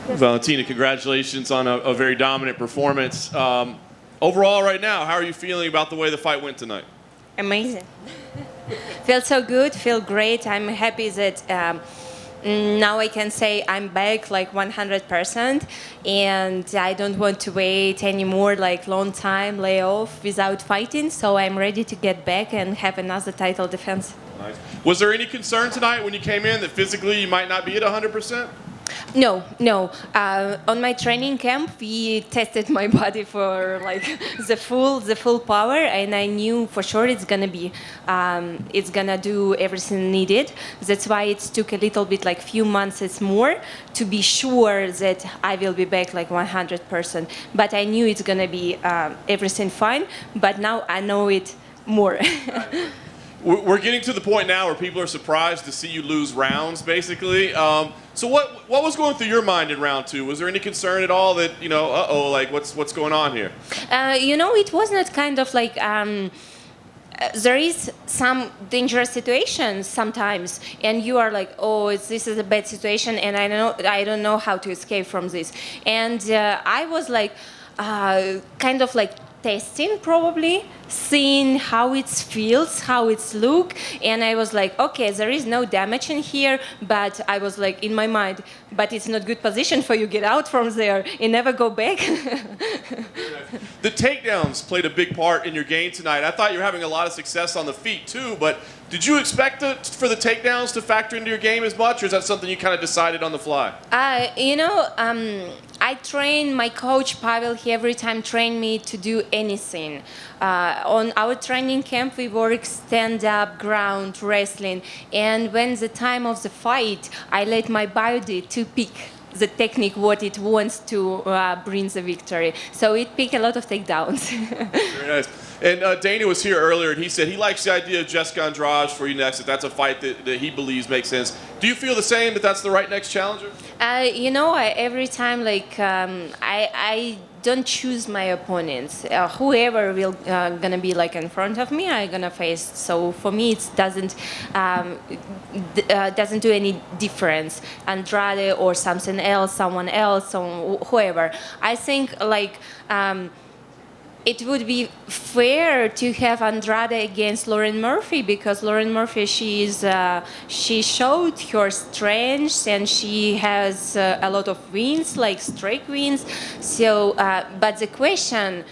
Valentina, congratulations on a very dominant performance. Overall, right now, how are you feeling about the way the fight went tonight? Amazing. Feel so good, feel great. I'm happy that now I can say I'm back like 100%, and I don't want to wait anymore like long time, lay off without fighting. So I'm ready to get back and have another title defense. Nice. Was there any concern tonight when you came in that physically you might not be at 100%? No, no. On my training camp, we tested my body for like the full power, and I knew for sure it's gonna do everything needed. That's why it took a little bit, like few months more, to be sure that I will be back like 100%. But I knew it's gonna be everything fine. But now I know it more. We're getting to the point now where people are surprised to see you lose rounds, basically. So what was going through your mind in round two? Was there any concern at all that, like what's going on here? It was not kind of like, there is some dangerous situations sometimes, and you are like, oh, this is a bad situation, and I don't know how to escape from this. And I was like, kind of like testing, probably seeing how it feels, how it's look, and I was like, okay, there is no damage in here, but I was like in my mind, but it's not good position for you, get out from there and never go back. The takedowns played a big part in your game tonight. I thought you were having a lot of success on the feet too, but did you expect for the takedowns to factor into your game as much, or is that something you kind of decided on the fly? I train my coach Pavel. He every time trained me to do anything. On our training camp, we work stand-up, ground, wrestling, and when the time of the fight, I let my body to pick the technique what it wants to bring the victory. So it picked a lot of takedowns. Very nice. And Dana was here earlier, and he said he likes the idea of Jessica Andrade for you next, that that's a fight that he believes makes sense. Do you feel the same, that that's the right next challenger? Every time, like, I don't choose my opponents. Whoever will gonna be like in front of me, I'm gonna face. So for me, it doesn't do any difference. Andrade or something else, someone else, or whoever. I think like. It would be fair to have Andrade against Lauren Murphy, because Lauren Murphy, she showed her strengths and she has a lot of wins, like straight wins. So, but the question,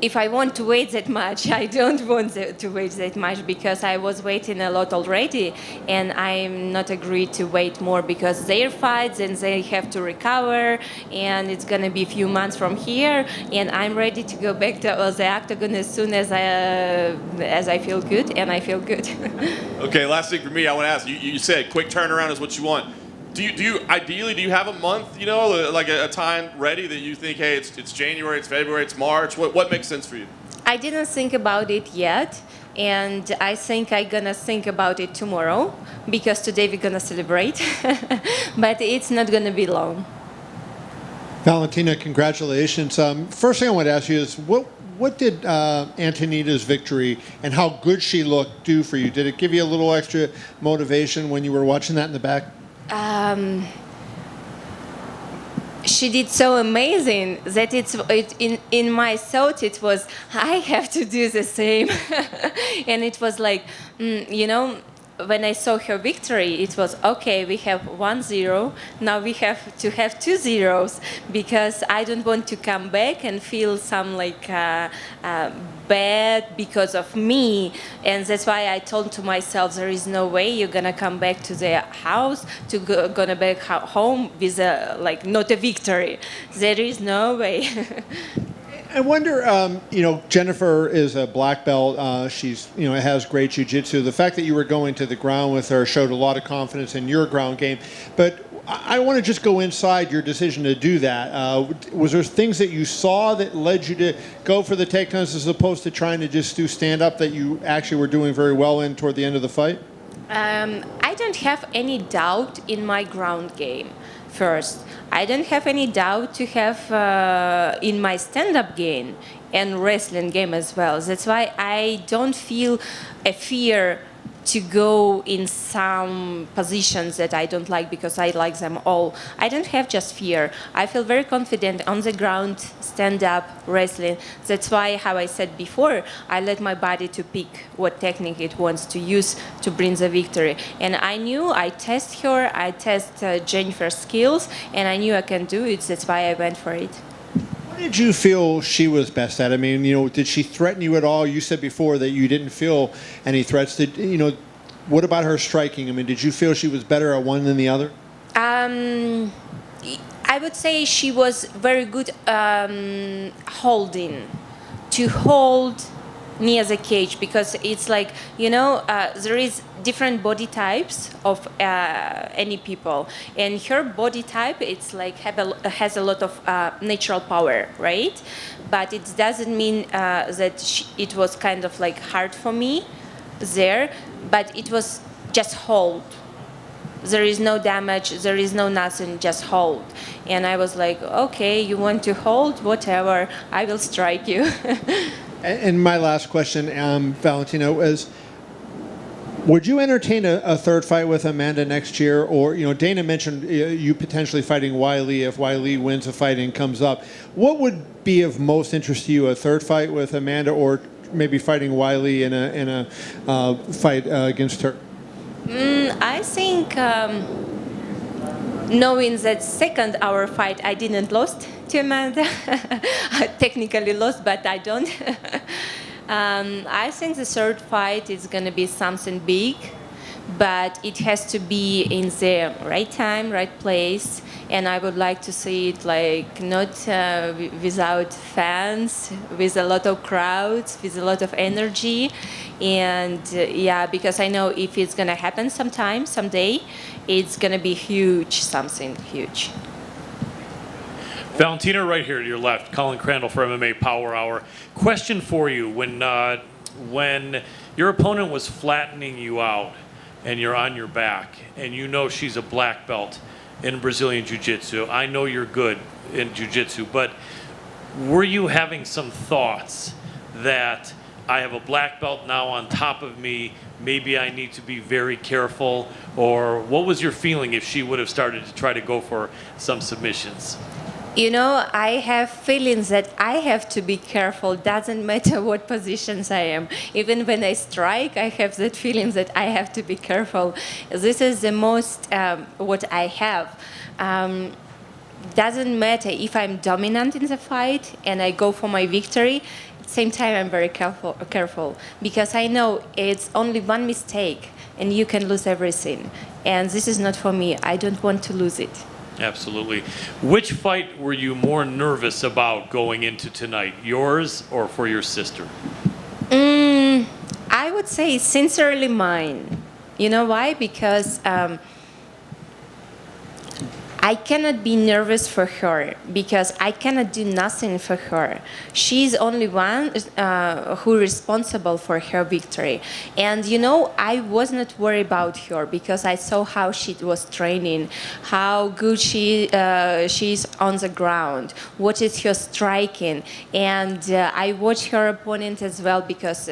if I want to wait that much, I don't want to wait that much, because I was waiting a lot already, and I'm not agreed to wait more, because their fights and they have to recover, and it's gonna be a few months from here, and I'm ready to go back to the octagon as soon as I feel good, and I feel good. Okay, last thing for me, I want to ask you said quick turnaround is what you want. Do you ideally have a month, like a time ready that you think, hey, it's January, it's February, it's March? What makes sense for you? I didn't think about it yet, and I think I'm gonna think about it tomorrow, because today we're gonna celebrate, but it's not gonna be long. Valentina, congratulations. First thing I want to ask you is, what did Antonina's victory and how good she looked do for you? Did it give you a little extra motivation when you were watching that in the back? She did so amazing that in my thought it was, I have to do the same. And it was like, when I saw her victory, it was, okay, we have 1-0, now we have to have 2 zeros, because I don't want to come back and feel some like bad because of me. And that's why I told to myself, there is no way you're gonna come back to the house, gonna back home with not a victory. There is no way. I wonder, Jennifer is a black belt. She's, has great jiu-jitsu. The fact that you were going to the ground with her showed a lot of confidence in your ground game. But I want to just go inside your decision to do that. Was there things that you saw that led you to go for the takedowns as opposed to trying to just do stand-up that you actually were doing very well in toward the end of the fight? I don't have any doubt in my ground game. First, I don't have any doubt to have in my stand-up game and wrestling game as well. That's why I don't feel a fear to go in some positions that I don't like because I like them all. I don't have just fear. I feel very confident on the ground, stand up, wrestling. That's why, how I said before, I let my body to pick what technique it wants to use to bring the victory. And I knew I test her, I test Jennifer's skills, and I knew I can do it. That's why I went for it. What did you feel she was best at? I mean, did she threaten you at all? You said before that you didn't feel any threats. What about her striking? I mean, did you feel she was better at one than the other? I would say she was very good holding, to hold near the cage, because it's like, there is different body types of any people, and her body type, it's like has a lot of natural power, right? But it doesn't mean that it was kind of like hard for me there, but it was just hold. There is no damage, there is no nothing, just hold. And I was like, okay, you want to hold, whatever, I will strike you. And my last question, Valentina, is: would you entertain a third fight with Amanda next year? Or, Dana mentioned you potentially fighting Wiley if Wiley wins a fight and comes up. What would be of most interest to you, a third fight with Amanda, or maybe fighting Wiley in a fight against her? I think knowing that second hour fight I didn't lost to Amanda, I technically lost, but I don't. I think the third fight is going to be something big, but it has to be in the right time, right place, and I would like to see it like not without fans, with a lot of crowds, with a lot of energy, and because I know if it's going to happen someday, it's going to be huge, something huge. Valentina, right here to your left, Colin Crandall for MMA Power Hour. Question for you: when your opponent was flattening you out and you're on your back, and she's a black belt in Brazilian Jiu-Jitsu, I know you're good in Jiu-Jitsu, but were you having some thoughts that I have a black belt now on top of me, maybe I need to be very careful? Or what was your feeling if she would have started to try to go for some submissions? I have feelings that I have to be careful. Doesn't matter what positions I am. Even when I strike, I have that feeling that I have to be careful. This is the most what I have. Doesn't matter if I'm dominant in the fight and I go for my victory. At the same time, I'm very careful because I know it's only one mistake and you can lose everything. And this is not for me. I don't want to lose it. Absolutely. Which fight were you more nervous about going into tonight, yours or for your sister? I would say sincerely mine. You know why? Because I cannot be nervous for her because I cannot do nothing for her. She's only one who is responsible for her victory. And I was not worried about her because I saw how she was training, how good she's on the ground, what is her striking. And I watched her opponent as well because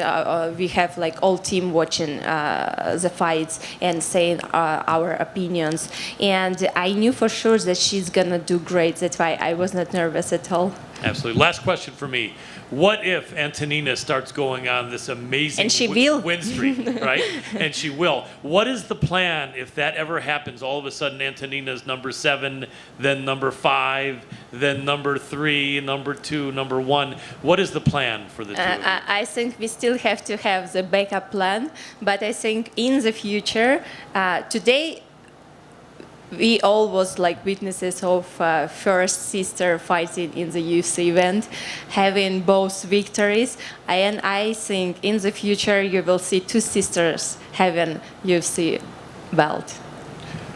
we have like all team watching the fights and saying our opinions. And I knew for sure that she's gonna do great. That's why I was not nervous at all. Absolutely. Last question for me. What if Antonina starts going on this amazing win streak, right? And she will. What is the plan if that ever happens? All of a sudden, Antonina's number 7, then number 5, then number 3, number 2, number 1. What is the plan for the two of you? I think we still have to have the backup plan, but I think in the future, today, we all was like witnesses of first sister fighting in the UFC event, having both victories. And I think in the future you will see 2 sisters having UFC belt.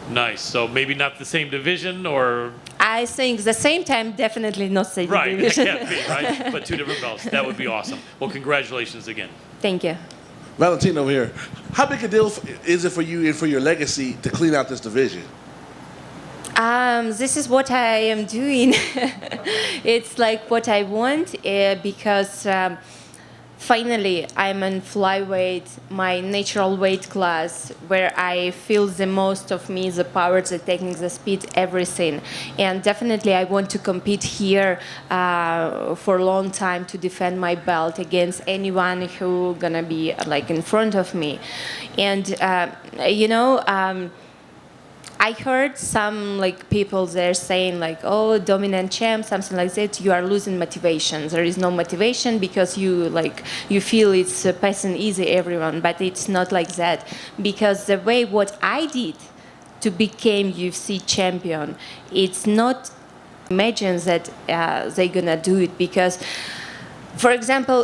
Nice. So maybe not the same division, or? I think the same time, definitely not same right, division. Right, it can't be, right? But 2 different belts. That would be awesome. Well, congratulations again. Thank you. Valentina over here. How big a deal is it for you and for your legacy to clean out this division? This is what I am doing. It's like what I want because finally, I'm in flyweight, my natural weight class, where I feel the most of me, the power, the technique, the speed, everything. And definitely, I want to compete here for a long time to defend my belt against anyone who gonna be like in front of me. And I heard some like people there saying like, "Oh, dominant champ, something like that. You are losing motivation. There is no motivation because you feel it's passing easy everyone." But it's not like that, because the way what I did to become UFC champion, it's not imagine that they're gonna do it, because, for example.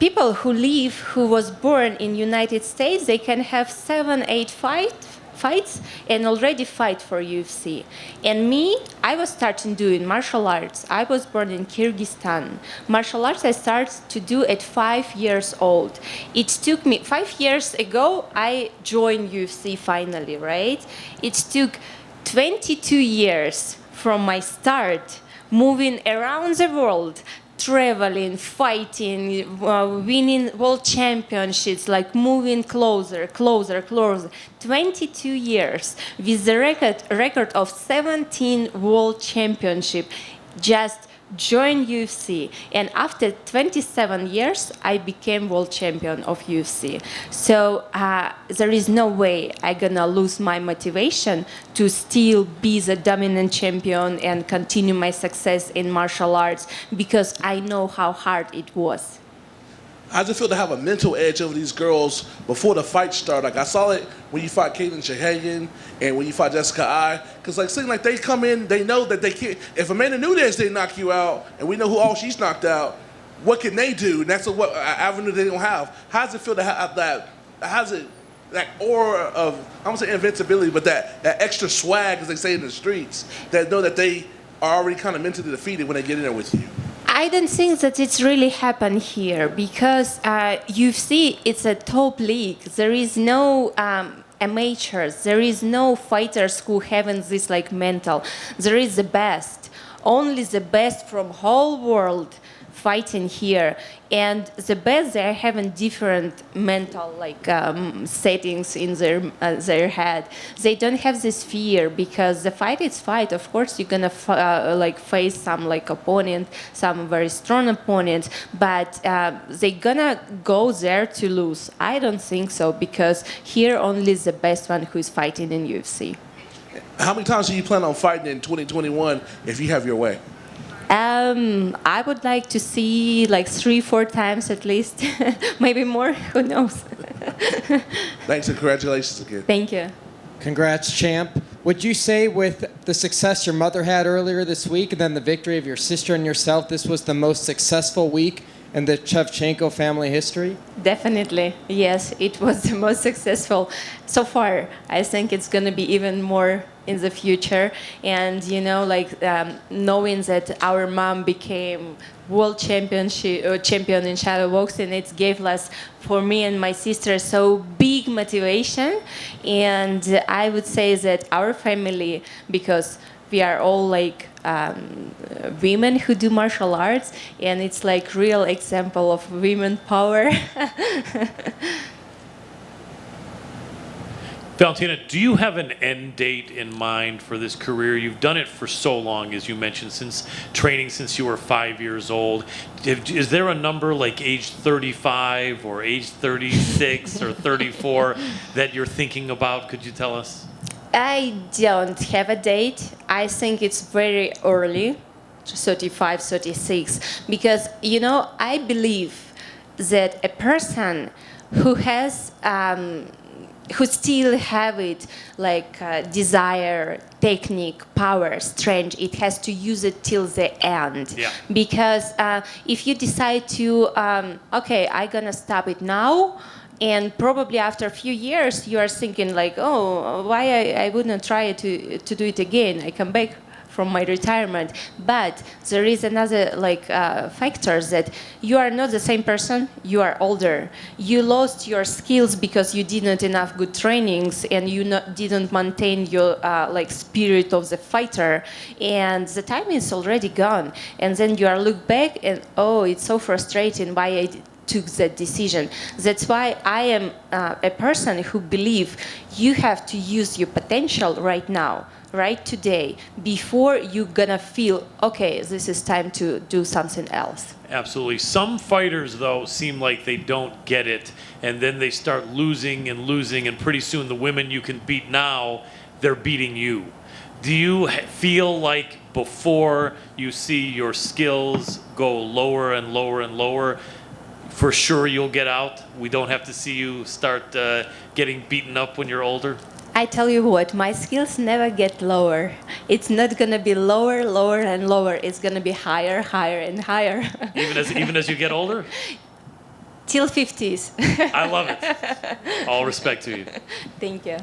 People who was born in United States, they can have 7, 8 fights and already fight for UFC. And me, I was starting doing martial arts. I was born in Kyrgyzstan. Martial arts I started to do at 5 years old. It took me 5 years ago, I joined UFC finally, right? It took 22 years from my start, moving around the world, traveling, fighting, winning world championships, like moving closer. 22 years with the record of 17 world championship. Just joined UFC, and after 27 years, I became world champion of UFC. So there is no way I'm gonna lose my motivation to still be the dominant champion and continue my success in martial arts, because I know how hard it was. How does it feel to have a mental edge over these girls before the fight start? Like, I saw it when you fought Caitlin Shevchenko and when you fought Jessica Ai. Because, like, seems like they come in, they know that they can't. If Amanda Nunes didn't knock you out, and we know who all she's knocked out, what can they do? And that's what avenue they don't have. How does it feel to have that? How's it, that aura of, I don't say invincibility, but that extra swag, as they say in the streets, that know that they are already kind of mentally defeated when they get in there with you? I don't think that it's really happened here, because UFC, it's a top league. There is no amateurs. There is no fighters who haven't this like mental. There is the best, only the best from whole world fighting here, and the best, they're having different mental settings in their head. They don't have this fear, because the fight is fight. Of course, you're gonna face some opponent, some very strong opponent, but they're gonna go there to lose. I don't think so, because here only the best one who is fighting in UFC. How many times do you plan on fighting in 2021 if you have your way? I would like to see 3-4 times at least, maybe more. Who knows? Thanks and congratulations again. Thank you. Congrats, champ. Would you say with the success your mother had earlier this week and then the victory of your sister and yourself, this was the most successful week in the Shevchenko family history? Definitely, yes. It was the most successful so far. I think it's going to be even more in the future. And, knowing that our mom became world champion in shadow boxing, it gave us, for me and my sister, so big motivation. And I would say that our family, because we are all women who do martial arts, and it's real example of women power. Valentina, do you have an end date in mind for this career? You've done it for so long, as you mentioned, since training since you were 5 years old. Is there a number like age 35 or age 36 or 34 that you're thinking about? Could you tell us? I don't have a date. I think it's very early, 35, 36, because, I believe that a person who has who still have it desire, technique, power, strength, it has to use it till the end. Yeah. Because if you decide to, okay, I'm gonna stop it now, and probably after a few years you are thinking oh, why I wouldn't try to do it again? I come back from my retirement. But there is another factors that you are not the same person. You are older. You lost your skills because you didn't enough good trainings, and you didn't maintain your spirit of the fighter. And the time is already gone. And then you are look back and, oh, it's so frustrating why I took that decision. That's why I am a person who believe you have to use your potential right now, right today, before you're gonna feel, okay, this is time to do something else. Absolutely. Some fighters, though, seem like they don't get it, and then they start losing, and pretty soon the women you can beat now, they're beating you. Do you feel like before you see your skills go lower and lower and lower, for sure you'll get out? We don't have to see you start getting beaten up when you're older? I tell you what, my skills never get lower. It's not gonna be lower, lower, and lower. It's gonna be higher, higher, and higher. Even as you get older? Till 50s. I love it. All respect to you. Thank you.